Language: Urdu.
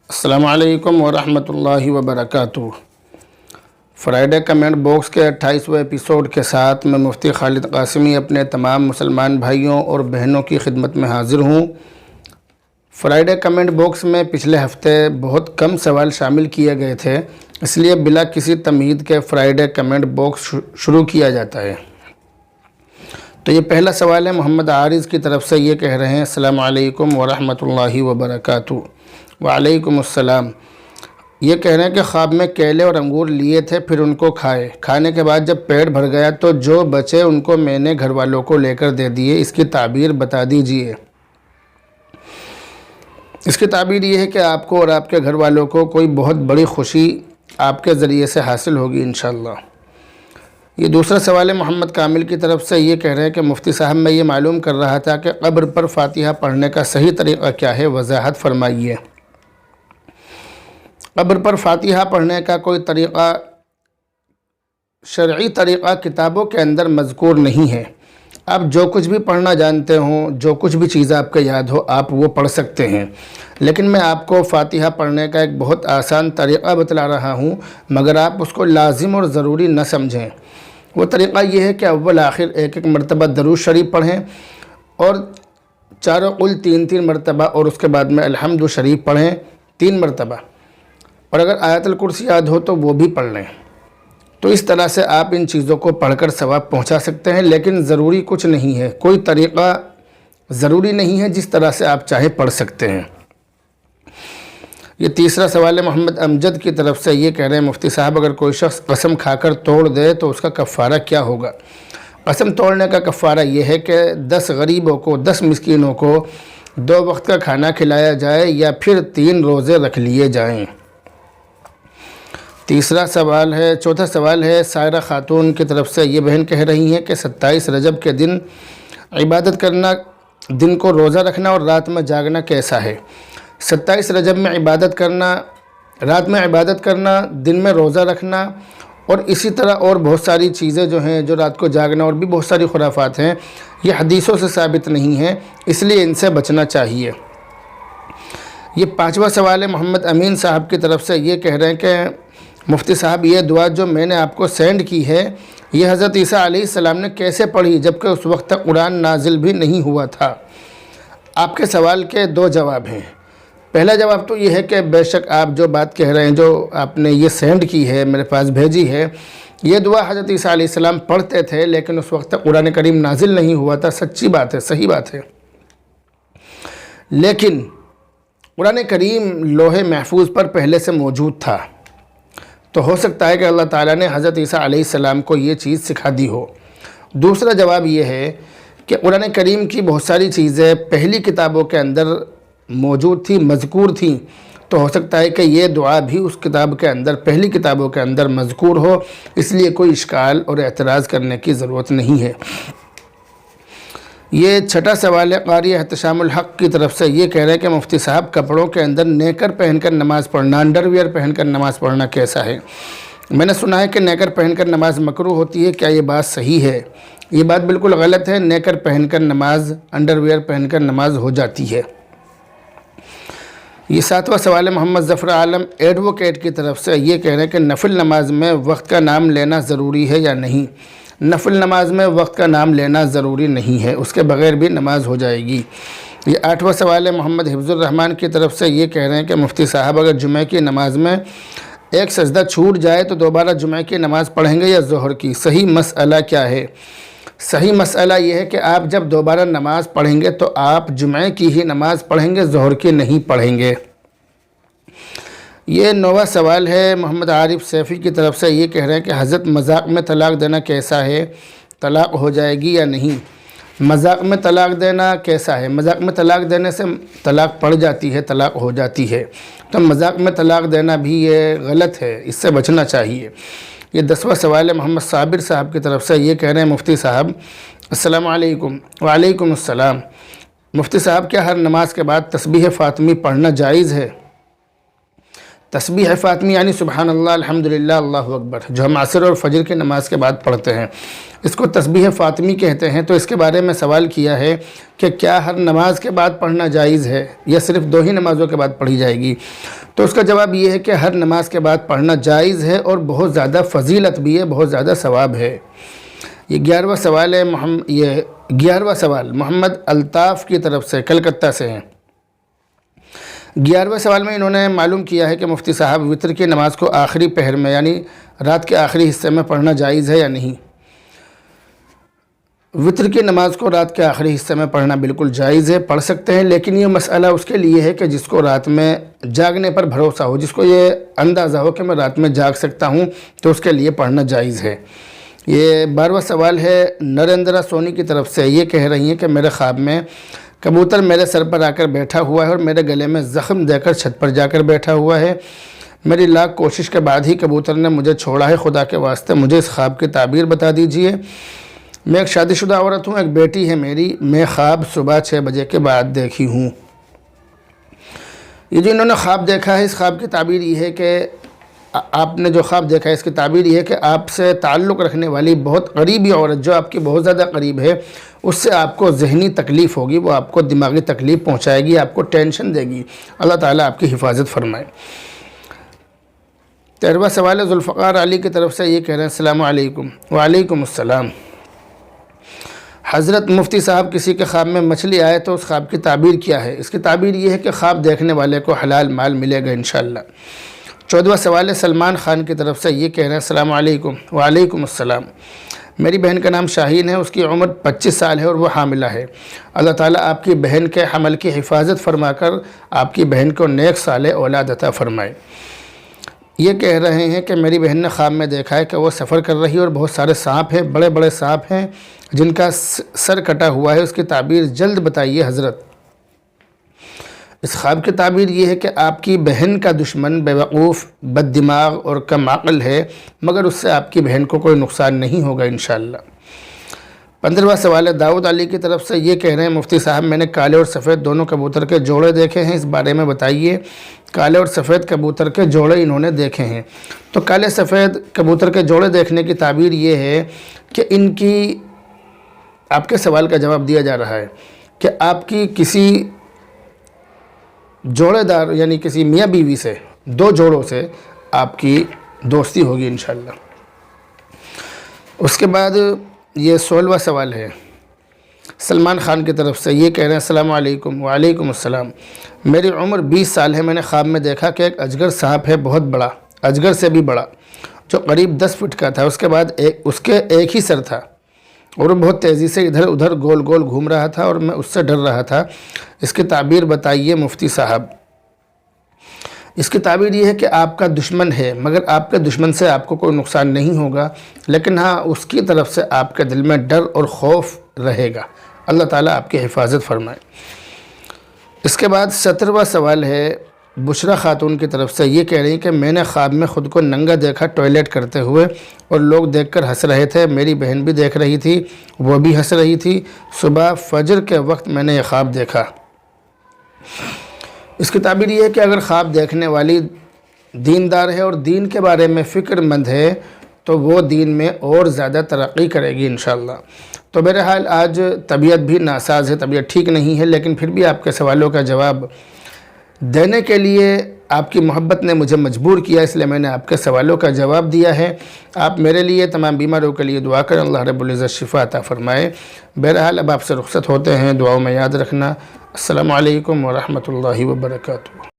السلام علیکم ورحمۃ اللہ وبرکاتہ۔ فرائیڈے کمنٹ باکس کے 28ویں ایپیسوڈ کے ساتھ میں مفتی خالد قاسمی اپنے تمام مسلمان بھائیوں اور بہنوں کی خدمت میں حاضر ہوں۔ فرائیڈے کمنٹ باکس میں پچھلے ہفتے بہت کم سوال شامل کیے گئے تھے، اس لیے بلا کسی تمہید کے فرائیڈے کمنٹ باکس شروع کیا جاتا ہے۔ تو یہ پہلا سوال ہے محمد عارض کی طرف سے، یہ کہہ رہے ہیں السلام علیکم ورحمۃ اللہ وبرکاتہ۔ وعلیکم السلام۔ یہ کہہ رہے ہیں کہ خواب میں کیلے اور انگور لیے تھے، پھر ان کو کھانے کے بعد جب پیٹ بھر گیا تو جو بچے ان کو میں نے گھر والوں کو لے کر دے دیے، اس کی تعبیر بتا دیجئے۔ اس کی تعبیر یہ ہے کہ آپ کو اور آپ کے گھر والوں کو کوئی بہت بڑی خوشی آپ کے ذریعے سے حاصل ہوگی انشاءاللہ۔ یہ دوسرا سوال ہے محمد کامل کی طرف سے، یہ کہہ رہے ہیں کہ مفتی صاحب میں یہ معلوم کر رہا تھا کہ قبر پر فاتحہ پڑھنے کا صحیح طریقہ کیا ہے، وضاحت فرمائیے۔ قبر پر فاتحہ پڑھنے کا کوئی طریقہ، شرعی طریقہ کتابوں کے اندر مذکور نہیں ہے۔ آپ جو کچھ بھی پڑھنا جانتے ہوں، جو کچھ بھی چیز آپ کے یاد ہو، آپ وہ پڑھ سکتے ہیں، لیکن میں آپ کو فاتحہ پڑھنے کا ایک بہت آسان طریقہ بتلا رہا ہوں، مگر آپ اس کو لازم اور ضروری نہ سمجھیں۔ وہ طریقہ یہ ہے کہ اول آخر ایک مرتبہ درود شریف پڑھیں اور چاروں قل تین مرتبہ، اور اس کے بعد میں الحمد شریف پڑھیں 3 مرتبہ، اور اگر آیت الکرسی یاد ہو تو وہ بھی پڑھ لیں۔ تو اس طرح سے آپ ان چیزوں کو پڑھ کر ثواب پہنچا سکتے ہیں، لیکن ضروری کچھ نہیں ہے، کوئی طریقہ ضروری نہیں ہے، جس طرح سے آپ چاہے پڑھ سکتے ہیں۔ یہ تیسرا سوال ہے محمد امجد کی طرف سے، یہ کہہ رہے ہیں مفتی صاحب اگر کوئی شخص قسم کھا کر توڑ دے تو اس کا کفارہ کیا ہوگا؟ قسم توڑنے کا کفارہ یہ ہے کہ 10 غریبوں کو، 10 مسکینوں کو 2 وقت کا کھانا کھلایا جائے، یا پھر 3 روزے رکھ لیے جائیں۔ چوتھا سوال ہے سائرہ خاتون کی طرف سے، یہ بہن کہہ رہی ہیں کہ 27 رجب کے دن عبادت کرنا، دن کو روزہ رکھنا اور رات میں جاگنا کیسا ہے؟ 27 رجب میں عبادت کرنا، رات میں عبادت کرنا، دن میں روزہ رکھنا، اور اسی طرح اور بہت ساری چیزیں جو ہیں، جو رات کو جاگنا، اور بھی بہت ساری خرافات ہیں، یہ حدیثوں سے ثابت نہیں ہیں، اس لیے ان سے بچنا چاہیے۔ یہ 5واں سوال ہے محمد امین صاحب کی طرف سے، یہ کہہ رہے ہیں کہ مفتی صاحب یہ دعا جو میں نے آپ کو سینڈ کی ہے، یہ حضرت عیسیٰ علیہ السلام نے کیسے پڑھی جبکہ اس وقت تک قرآن نازل بھی نہیں ہوا تھا؟ آپ کے سوال کے 2 جواب ہیں۔ پہلا جواب تو یہ ہے کہ بے شک آپ جو بات کہہ رہے ہیں، جو آپ نے یہ سینڈ کی ہے، میرے پاس بھیجی ہے، یہ دعا حضرت عیسیٰ علیہ السلام پڑھتے تھے، لیکن اس وقت تک قرآن کریم نازل نہیں ہوا تھا۔ سچی بات ہے، صحیح بات ہے، لیکن قرآن کریم لوح محفوظ پر پہلے سے موجود تھا، تو ہو سکتا ہے کہ اللہ تعالیٰ نے حضرت عیسیٰ علیہ السلام کو یہ چیز سکھا دی ہو۔ دوسرا جواب یہ ہے کہ قرآن کریم کی بہت ساری چیزیں پہلی کتابوں کے اندر موجود تھی، مذکور تھیں، تو ہو سکتا ہے کہ یہ دعا بھی اس کتاب کے اندر، پہلی کتابوں کے اندر مذکور ہو، اس لیے کوئی اشکال اور اعتراض کرنے کی ضرورت نہیں ہے۔ یہ 6واں سوال ہے قاری احتشام الحق کی طرف سے، یہ کہہ رہے ہیں کہ مفتی صاحب کپڑوں کے اندر نیکر پہن کر نماز پڑھنا، انڈر ویئر پہن کر نماز پڑھنا کیسا ہے؟ میں نے سنا ہے کہ نیکر پہن کر نماز مکروہ ہوتی ہے، کیا یہ بات صحیح ہے؟ یہ بات بالکل غلط ہے، نیکر پہن کر نماز، انڈر ویئر پہن کر نماز ہو جاتی ہے۔ یہ 7واں سوال ہے محمد ظفر عالم ایڈوکیٹ کی طرف سے، یہ کہہ رہے ہیں کہ نفل نماز میں وقت کا نام لینا ضروری ہے یا نہیں؟ نفل نماز میں وقت کا نام لینا ضروری نہیں ہے، اس کے بغیر بھی نماز ہو جائے گی۔ یہ 8واں سوال ہے محمد حفظ الرحمان کی طرف سے، یہ کہہ رہے ہیں کہ مفتی صاحب اگر جمعہ کی نماز میں ایک سجدہ چھوٹ جائے تو دوبارہ جمعہ کی نماز پڑھیں گے یا ظہر کی؟ صحیح مسئلہ کیا ہے؟ صحیح مسئلہ یہ ہے کہ آپ جب دوبارہ نماز پڑھیں گے تو آپ جمعہ کی ہی نماز پڑھیں گے، ظہر کی نہیں پڑھیں گے۔ یہ 9واں سوال ہے محمد عارف سیفی کی طرف سے، یہ کہہ رہے ہیں کہ حضرت مذاق میں طلاق دینا کیسا ہے؟ طلاق ہو جائے گی یا نہیں؟ مذاق میں طلاق دینا کیسا ہے؟ مذاق میں طلاق دینے سے طلاق پڑ جاتی ہے، طلاق ہو جاتی ہے، تو مذاق میں طلاق دینا بھی یہ غلط ہے، اس سے بچنا چاہیے۔ یہ 10واں سوال ہے محمد صابر صاحب کی طرف سے، یہ کہہ رہے ہیں مفتی صاحب السلام علیکم۔ وعلیکم السلام۔ مفتی صاحب کیا ہر نماز کے بعد تسبیح فاطمی پڑھنا جائز ہے؟ تسبیح فاطمی یعنی سبحان اللہ، الحمدللہ، اللہ اکبر، جو ہم عصر اور فجر کی نماز کے بعد پڑھتے ہیں، اس کو تسبیح فاطمی کہتے ہیں۔ تو اس کے بارے میں سوال کیا ہے کہ کیا ہر نماز کے بعد پڑھنا جائز ہے یا صرف 2 ہی نمازوں کے بعد پڑھی جائے گی؟ تو اس کا جواب یہ ہے کہ ہر نماز کے بعد پڑھنا جائز ہے اور بہت زیادہ فضیلت بھی ہے، بہت زیادہ ثواب ہے۔ یہ 11واں سوال ہے، 11واں سوال محمد الطاف کی طرف سے، کلکتہ سے ہیں۔ 11ویں سوال میں انہوں نے معلوم کیا ہے کہ مفتی صاحب وتر کی نماز کو آخری پہر میں یعنی رات کے آخری حصے میں پڑھنا جائز ہے یا نہیں؟ وتر کی نماز کو رات کے آخری حصے میں پڑھنا بالکل جائز ہے، پڑھ سکتے ہیں، لیکن یہ مسئلہ اس کے لیے ہے کہ جس کو رات میں جاگنے پر بھروسہ ہو، جس کو یہ اندازہ ہو کہ میں رات میں جاگ سکتا ہوں، تو اس کے لیے پڑھنا جائز ہے۔ یہ 12واں سوال ہے نریندرا سونی کی طرف سے، یہ کہہ رہی ہیں کہ میرے خواب میں کبوتر میرے سر پر آ کر بیٹھا ہوا ہے اور میرے گلے میں زخم دے کر چھت پر جا کر بیٹھا ہوا ہے۔ میری لاکھ کوشش کے بعد ہی کبوتر نے مجھے چھوڑا ہے، خدا کے واسطے مجھے اس خواب کی تعبیر بتا دیجئے۔ میں ایک شادی شدہ عورت ہوں، ایک بیٹی ہے میری، میں خواب صبح 6 بجے کے بعد دیکھی ہوں۔ یہ جو انہوں نے خواب دیکھا ہے، اس خواب کی تعبیر یہ ہے کہ آپ نے جو خواب دیکھا ہے اس کی تعبیر یہ ہے کہ آپ سے تعلق رکھنے والی بہت قریبی عورت جو آپ کی بہت زیادہ قریب ہے، اس سے آپ کو ذہنی تکلیف ہوگی، وہ آپ کو دماغی تکلیف پہنچائے گی، آپ کو ٹینشن دے گی۔ اللہ تعالیٰ آپ کی حفاظت فرمائے۔ 13واں سوال ہے ذوالفقار علی کی طرف سے، یہ کہہ رہے ہیں السلام علیکم۔ وعلیکم السلام۔ حضرت مفتی صاحب کسی کے خواب میں مچھلی آئے تو اس خواب کی تعبیر کیا ہے؟ اس کی تعبیر یہ ہے کہ خواب دیکھنے والے کو حلال مال ملے گا انشاءاللہ۔ 14واں سوال ہے سلمان خان کی طرف سے، یہ کہہ رہے ہیں السلام علیکم۔ وعلیکم السلام۔ میری بہن کا نام شاہین ہے، اس کی عمر 25 سال ہے اور وہ حاملہ ہے۔ اللہ تعالیٰ آپ کی بہن کے حمل کی حفاظت فرما کر آپ کی بہن کو نیک صالح اولاد عطا فرمائے۔ یہ کہہ رہے ہیں کہ میری بہن نے خواب میں دیکھا ہے کہ وہ سفر کر رہی ہے اور بہت سارے سانپ ہیں، بڑے بڑے سانپ ہیں جن کا سر کٹا ہوا ہے، اس کی تعبیر جلد بتائیے حضرت۔ اس خواب کی تعبیر یہ ہے کہ آپ کی بہن کا دشمن بیوقوف، بد دماغ اور کم عقل ہے، مگر اس سے آپ کی بہن کو کوئی نقصان نہیں ہوگا انشاءاللہ۔ 15واں سوال ہے داؤد علی کی طرف سے، یہ کہہ رہے ہیں مفتی صاحب میں نے کالے اور سفید دونوں کبوتر کے جوڑے دیکھے ہیں، اس بارے میں بتائیے۔ کالے اور سفید کبوتر کے جوڑے انہوں نے دیکھے ہیں۔ تو کالے سفید کبوتر کے جوڑے دیکھنے کی تعبیر یہ ہے کہ ان کی آپ کے سوال کا جواب دیا جا رہا ہے کہ آپ کی کسی جوڑے دار یعنی کسی میاں بیوی سے، 2 جوڑوں سے آپ کی دوستی ہوگی انشاءاللہ۔ اس کے بعد یہ 16واں سوال ہے سلمان خان کی طرف سے، یہ کہہ رہے ہیں السلام علیکم۔ وعلیکم السلام۔ میری عمر 20 سال ہے، میں نے خواب میں دیکھا کہ ایک اجگر سانپ ہے، بہت بڑا، اجگر سے بھی بڑا، جو قریب 10 فٹ کا تھا، اس کے بعد اس کے ایک ہی سر تھا اور وہ بہت تیزی سے ادھر ادھر گول گول گھوم رہا تھا اور میں اس سے ڈر رہا تھا۔ اس کی تعبیر بتائیے مفتی صاحب۔ اس کی تعبیر یہ ہے کہ آپ کا دشمن ہے، مگر آپ کے دشمن سے آپ کو کوئی نقصان نہیں ہوگا، لیکن ہاں اس کی طرف سے آپ کے دل میں ڈر اور خوف رہے گا۔ اللہ تعالیٰ آپ کی حفاظت فرمائے۔ اس کے بعد 17واں سوال ہے بشرا خاتون کی طرف سے، یہ کہہ رہی ہیں کہ میں نے خواب میں خود کو ننگا دیکھا ٹوائلٹ کرتے ہوئے اور لوگ دیکھ کر ہنس رہے تھے، میری بہن بھی دیکھ رہی تھی، وہ بھی ہنس رہی تھی۔ صبح فجر کے وقت میں نے یہ خواب دیکھا۔ اس کی تعبیر یہ ہے کہ اگر خواب دیکھنے والی دیندار ہے اور دین کے بارے میں فکر مند ہے تو وہ دین میں اور زیادہ ترقی کرے گی انشاءاللہ۔ تو بہرحال آج طبیعت بھی ناساز ہے، طبیعت ٹھیک نہیں ہے، لیکن پھر بھی آپ کے سوالوں کا جواب دینے کے لیے آپ کی محبت نے مجھے مجبور کیا، اس لیے میں نے آپ کے سوالوں کا جواب دیا ہے۔ آپ میرے لیے، تمام بیماروں کے لیے دعا کریں، اللہ رب العزت شفا عطا فرمائے۔ بہرحال اب آپ سے رخصت ہوتے ہیں، دعاؤں میں یاد رکھنا۔ السلام علیکم ورحمۃ اللہ وبرکاتہ۔